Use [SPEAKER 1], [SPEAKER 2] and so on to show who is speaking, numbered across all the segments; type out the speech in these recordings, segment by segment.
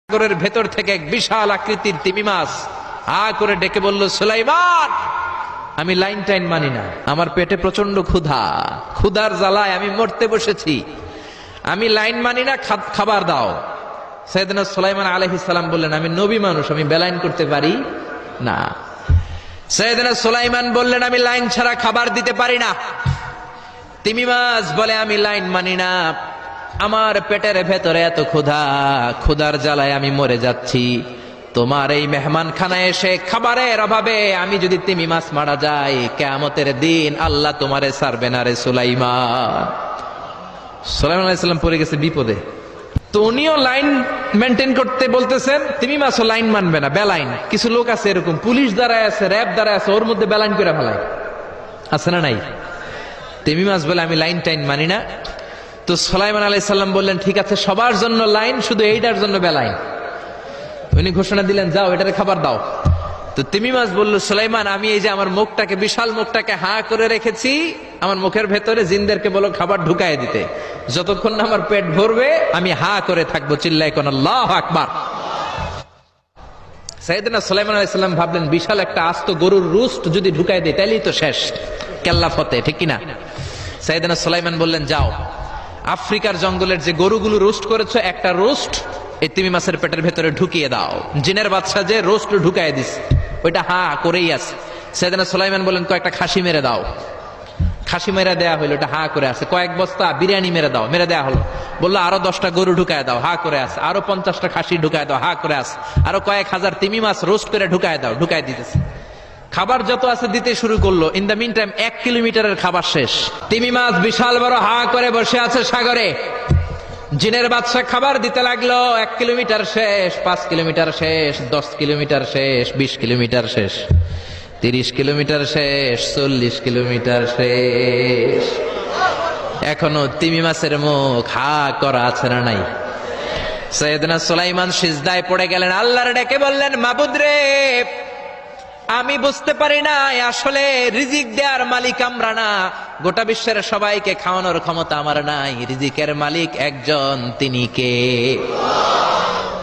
[SPEAKER 1] সাগরের ভেতর থেকে এক বিশাল আকৃতির তিমি মাছ আ করে ডেকে বলল, সুলাইমান, আমি লাইন টাইন মানি না, আমার পেটে প্রচন্ড ক্ষুধা, ক্ষুধার জ্বালায় আমি মরতে বসেছি, আমি লাইন মানি না, খাবার দাও। সাইয়েদনা সুলাইমান আলাইহিস সালাম বললেন, আমি নবী মানুষ, আমি বেলাইন করতে পারি না। সাইয়েদনা সুলাইমান বললেন, আমি লাইন ছাড়া খাবার দিতে পারি না। তিমি মাছ বলে, আমি লাইন মানি না, আমার পেটের ভেতরে এত ক্ষুধা, ক্ষুধার জ্বালায় আমি মরে যাচ্ছি, তোমার এই মেহমান খানায় এসে খাবারের অভাবে আমি যদি তিমি মাছ মারা যাই, কিয়ামতের দিন আল্লাহ তোমারে ছাড়বে না রে সুলাইমান। সুলাইমান আলাইহিস সালাম পড়ে গেছে বিপদে। তো উনিও লাইন মেনটেন করতে বলতেছেন, তিমি মাছও লাইন মানবে না, বেলাইন। কিছু লোক আছে এরকম, পুলিশ দাঁড়ায় আছে, র্যাব দাঁড়ায় আছে, ওর মধ্যে বেলাইন করে ফেলায়, আছে না নাই? তিমি মাছ বলে, আমি লাইন টাইন মানি না। তো সুলাইমান আলাইহিস সালাম বললেন, ঠিক আছে, সবার জন্য লাইন, শুধু এইটার জন্য বেলাইন। উনি ঘোষণা দিলেন, যাও এটারে খাবার দাও। তো তিমি মাছ বলল, সুলাইমান, আমি এই যে আমার মুখটাকে, বিশাল মুখটাকে হা করে রেখেছি, আমার মুখের ভেতরে জিনদেরকে বলো খাবার ঢুকায় দিতে, যতক্ষণ না আমার পেট ভরবে আমি হা করে থাকবো, চিল্লায় কোন আল্লাহু আকবার। সাইয়েদনা সুলাইমান আলাইহিস সালাম ভাবলেন, বিশাল একটা আস্ত গরুর রোস্ট যদি ঢুকায় দেয় তাহলেই তো শেষ, কেল্লা ফতে, ঠিক কিনা? সাইয়েদনা সুলাইমান বললেন, যাও আফ্রিকার জঙ্গলের যে গরুগুলো রোস্ট করেছো, একটা রোস্ট এই তিমি মাছের পেটের ভেতরে ঢুকিয়ে দাও। জিনের বাদশা যে রোস্ট ঢুকায় দিস, ওইটা হা করেই আছে। সাইয়েদনা সুলাইমান বললেন, কয়েকটা খাসি মেরে দাও। খাসি মেরে দেয়া হইলো, ওটা হা করে আছে। কয়েক বস্তা বিরিয়ানি মেরে দাও, মেরে দেয়া হলো। বললো, আরো 10টা গরু ঢুকায় দাও, হা করে আছে। আরো 50টা খাসি ঢুকায় দাও, হা করে আছে। আরো কয়েক হাজার তিমি মাছ রোস্ট করে ঢুকায় দাও, ঢুকায় দিতেছে। খাবার যত আছে দিতে শুরু করলো। ইন দ্য মিন টাইম 1 কিলোমিটারের খাবার শেষ। তিমি মাছ বিশাল বড় হা করে বসে আছে সাগরে। জিনের বাদশা খাবার দিতে লাগলো। 1 কিলোমিটার শেষ, 5 কিলোমিটার শেষ, 10 কিলোমিটার শেষ, 20 কিলোমিটার শেষ, 30 কিলোমিটার শেষ, 40 কিলোমিটার শেষ। এখনো তিমি মাছের মুখ হা করা আছে না নাই? সাইয়েদনা সুলাইমান সিজদায় পড়ে গেলেন, আল্লাহর ডেকে বললেন, মাবুদ রে, আমি বুঝতে পারি না, আসলে রিজিক দেওয়ার মালিক আমরা না, গোটা বিশ্বের সবাইকে খাওয়ানোর ক্ষমতা আমার নাই, রিজিকের মালিক একজন, তিনি কে?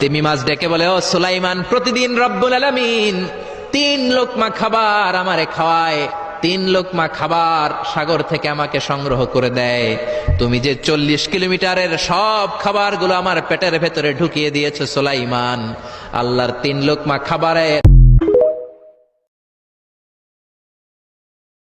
[SPEAKER 1] তিমি মাছ ডেকে বলে, ও সুলাইমান, প্রতিদিন রব্বুল আলামিন 3 লোকমা খাবার আমারে খাওয়ায়, 3 লোকমা খাবার সাগর থেকে আমাকে সংগ্রহ করে দেয়। তুমি যে 40 কিলোমিটারের সব খাবারগুলো আমার পেটের ভেতরে ঢুকিয়ে দিয়েছো সুলাইমান, আল্লাহর 3 লোকমা খাবারের